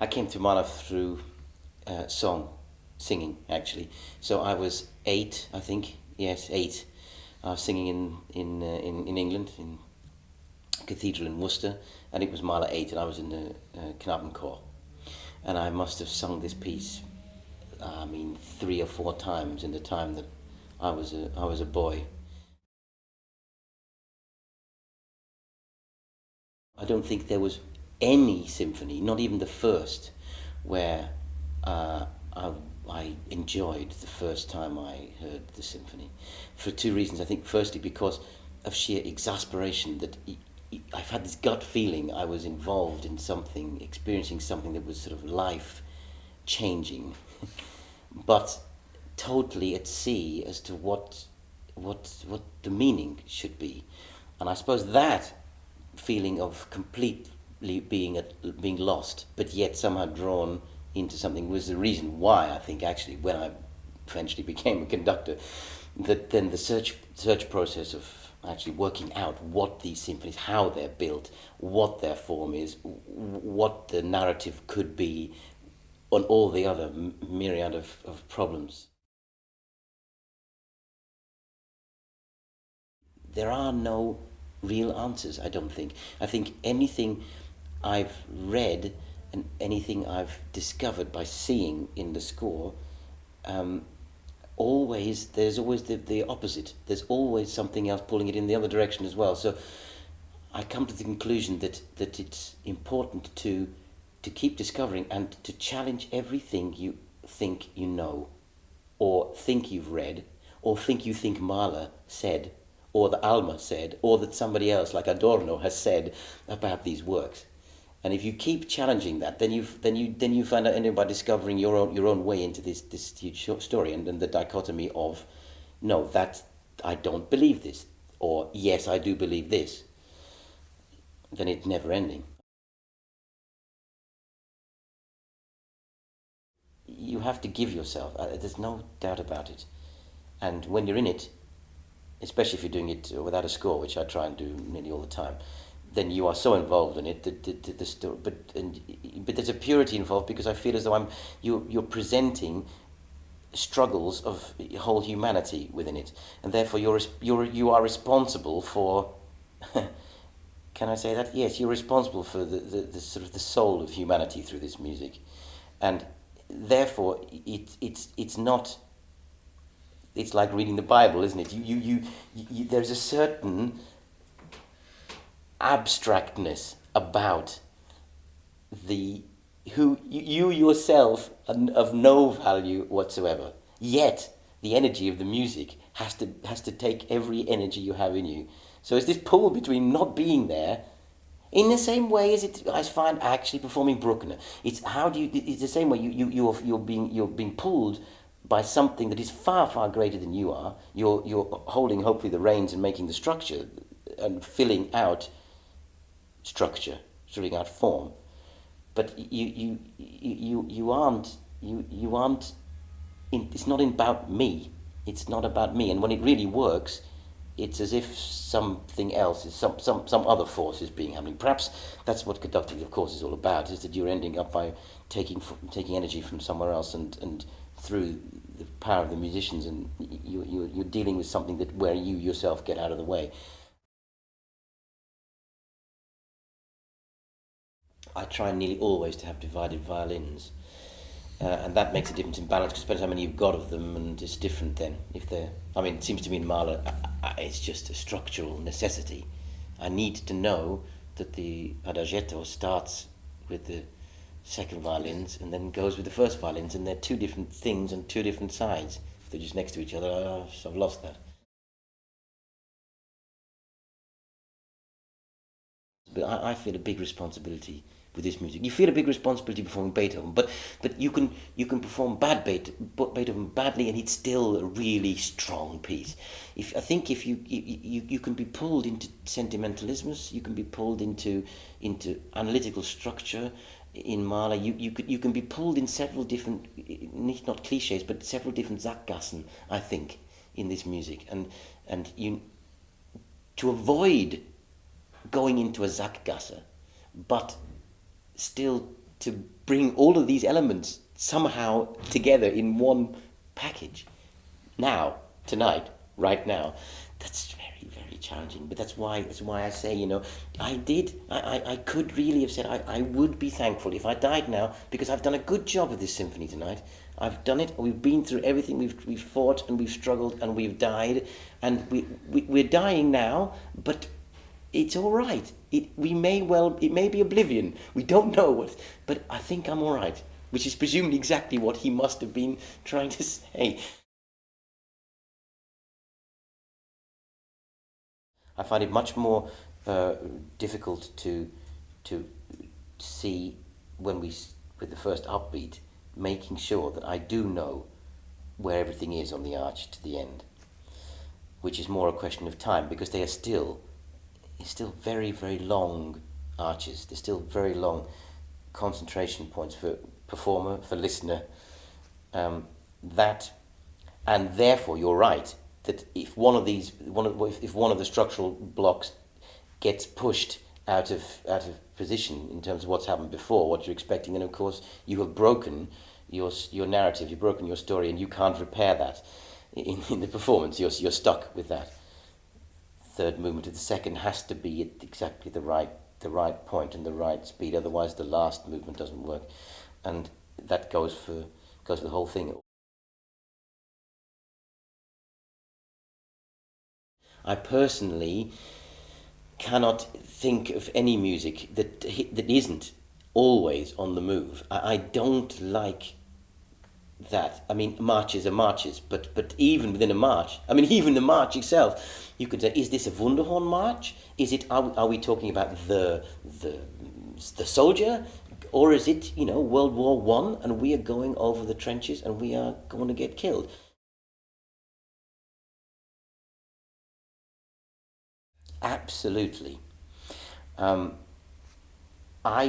I came to Mahler through singing actually. So I was 8, I think. Yes, 8. I was singing in England in a cathedral in Worcester, and it was Mahler 8, and I was in the Knabenchor, and I must have sung this piece. I mean, 3 or 4 times in the time that I was a boy. I don't think there was any symphony, not even the first, where uh, I, I enjoyed the first time I heard the symphony. For two reasons. I think, firstly, because of sheer exasperation that I've had this gut feeling I was involved in something, experiencing something that was sort of life changing, but totally at sea as to what the meaning should be. And I suppose that feeling of completely being lost, but yet somehow drawn into something was the reason why I think actually when I eventually became a conductor, that then the search process of actually working out what these symphonies, how they're built, what their form is, what the narrative could be, on all the other myriad of problems. There are no real answers, I don't think. I think anything I've read and anything I've discovered by seeing in the score, um, always there's always the opposite. There's always something else pulling it in the other direction as well. So I come to the conclusion that it's important to keep discovering and to challenge everything you think you know, or think you've read, or think Mahler said, or that Alma said, or that somebody else like Adorno has said about these works. And if you keep challenging that, then you find out ending by discovering your own way into this huge story, and the dichotomy of no, that I don't believe this, or yes, I do believe this. Then it's never ending. You have to give yourself. There's no doubt about it. And when you're in it, especially if you're doing it without a score, which I try and do nearly all the time, then you are so involved in it that the story. But there's a purity involved because I feel as though you're presenting struggles of whole humanity within it, and therefore you are responsible for. Can I say that? Yes, you're responsible for the sort of the soul of humanity through this music, and therefore it's not. It's like reading the Bible, isn't it? There's a certain abstractness about the who you yourself are of no value whatsoever. Yet the energy of the music has to take every energy you have in you. So it's this pull between not being there, in the same way as it I find actually performing Bruckner. It's how do you? It's the same way you're being pulled by something that is far far greater than you are. You're holding hopefully the reins and making the structure and filling out structure, filling out form, but you aren't it's not about me. It's not about me. And when it really works, it's as if something else is some other force is being happening. Perhaps that's what conducting, of course, is all about. Is that you're ending up by taking energy from somewhere else and through the power of the musicians, and you're dealing with something that where you yourself get out of the way. I try nearly always to have divided violins, and that makes a difference in balance because depends how many you've got of them, and it's different then. If they're, I mean, it seems to me in Mahler, it's just a structural necessity. I need to know that the adagietto starts with the second violins and then goes with the first violins, and they're two different things on two different sides. If they're just next to each other, I've lost that. But I feel a big responsibility with this music. You feel a big responsibility performing Beethoven, but you can perform Beethoven badly, and it's still a really strong piece. If I think if you can be pulled into sentimentalismus, you can be pulled into analytical structure. In Mahler, you can be pulled in several different, not cliches, but several different Sackgassen. I think in this music, and you to avoid going into a Sackgasse, but still to bring all of these elements somehow together in one package. Now, tonight, right now, that's very, very challenging. But that's why I say, I could really have said I would be thankful if I died now, because I've done a good job of this symphony tonight. I've done it. We've been through everything. We've fought and we've struggled and we've died, and we're dying now. But it's all right. It may be oblivion. We don't know what, but I think I'm all right. Which is presumably exactly what he must have been trying to say. I find it much more difficult to see with the first upbeat, making sure that I do know where everything is on the arch to the end, which is more a question of time, because they are still very, very long arches. They're still very long concentration points for performer, for listener. And therefore, you're right that if one of the structural blocks gets pushed out of position in terms of what's happened before, what you're expecting, then of course you have broken your narrative, you've broken your story, and you can't repair that in the performance. You're stuck with that. Third movement of the second has to be at exactly the right point and the right speed. Otherwise, the last movement doesn't work, and that goes for the whole thing. I personally cannot think of any music that isn't always on the move. I don't like that. I mean, marches are marches, but even within a march, I mean, even the march itself, you could say, is this a Wunderhorn march? Is it? Are we talking about the soldier, or is it World War One and we are going over the trenches and we are going to get killed? Absolutely. I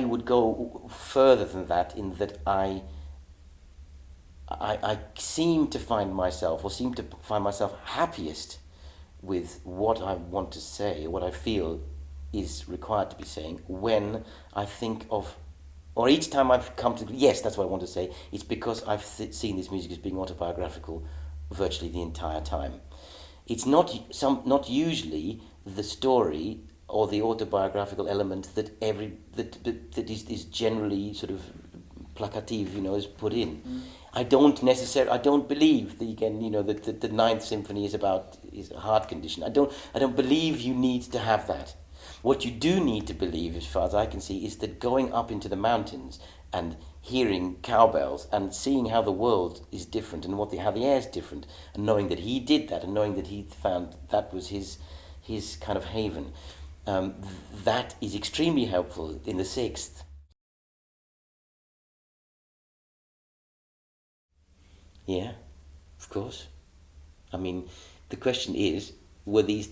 would go further than that in that I seem to find myself happiest with what I want to say, what I feel is required to be saying, when I think of, or each time I've come to, yes, that's what I want to say, it's because I've seen this music as being autobiographical virtually the entire time. It's not usually the story or the autobiographical element that is generally sort of placative, is put in. I don't believe that that the Ninth Symphony is a heart condition. I don't believe you need to have that. What you do need to believe, as far as I can see, is that going up into the mountains and hearing cowbells and seeing how the world is different and how the air is different, and knowing that he did that, and knowing that he found that was his kind of haven, that is extremely helpful in the Sixth. Yeah, of course. I mean, the question is, were these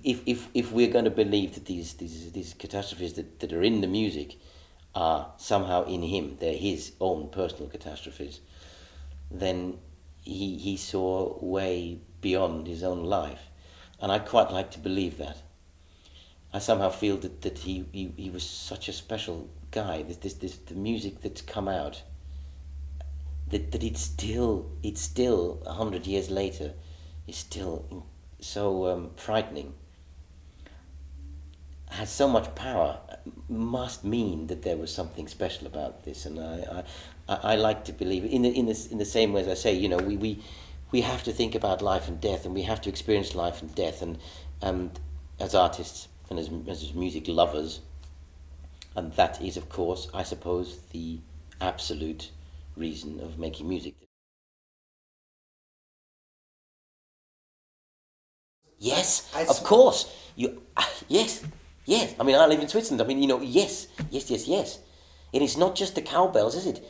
if we're going to believe that these catastrophes that are in the music are somehow in him, they're his own personal catastrophes, then he saw way beyond his own life, and I quite like to believe that. I somehow feel that he was such a special guy. The music that's come out, that it's still 100 years later, is still so frightening, has so much power, must mean that there was something special about this. And I like to believe in the same way as I say, we have to think about life and death, and we have to experience life and death, and as artists and as music lovers, and that is, of course, I suppose, the absolute reason of making music. Yes, of course. Yes, yes. I mean, I live in Switzerland. I mean, yes, yes, yes, yes. And it's not just the cowbells, is it?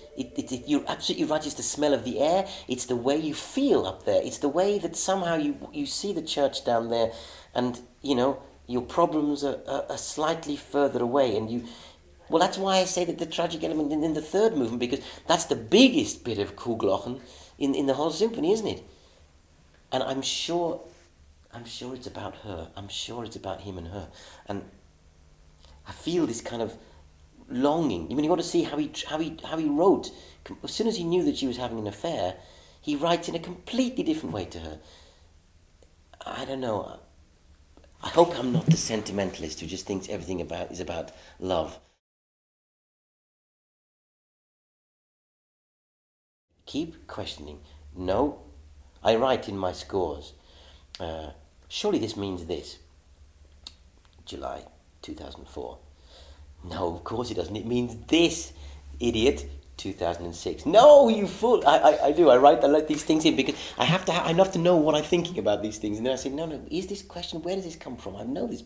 You're absolutely right. It's the smell of the air. It's the way you feel up there. It's the way that somehow you see the church down there, and your problems are slightly further away, and you. Well, that's why I say that the tragic element in the third movement, because that's the biggest bit of Kuglochen in the whole symphony, isn't it? And I'm sure it's about her. I'm sure it's about him and her. And I feel this kind of longing. I mean, you want to see how he wrote. As soon as he knew that she was having an affair, he writes in a completely different way to her. I don't know. I hope I'm not the sentimentalist who just thinks everything is about love. Keep questioning. No, I write in my scores. Surely this means this. July 2004. No, of course it doesn't. It means this, idiot. 2006. No, you fool! I do. I let these things in because I have to know what I'm thinking about these things, and then I say, no. Is this question? Where does this come from? I know this,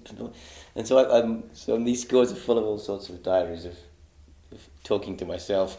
and so these scores are full of all sorts of diaries of talking to myself.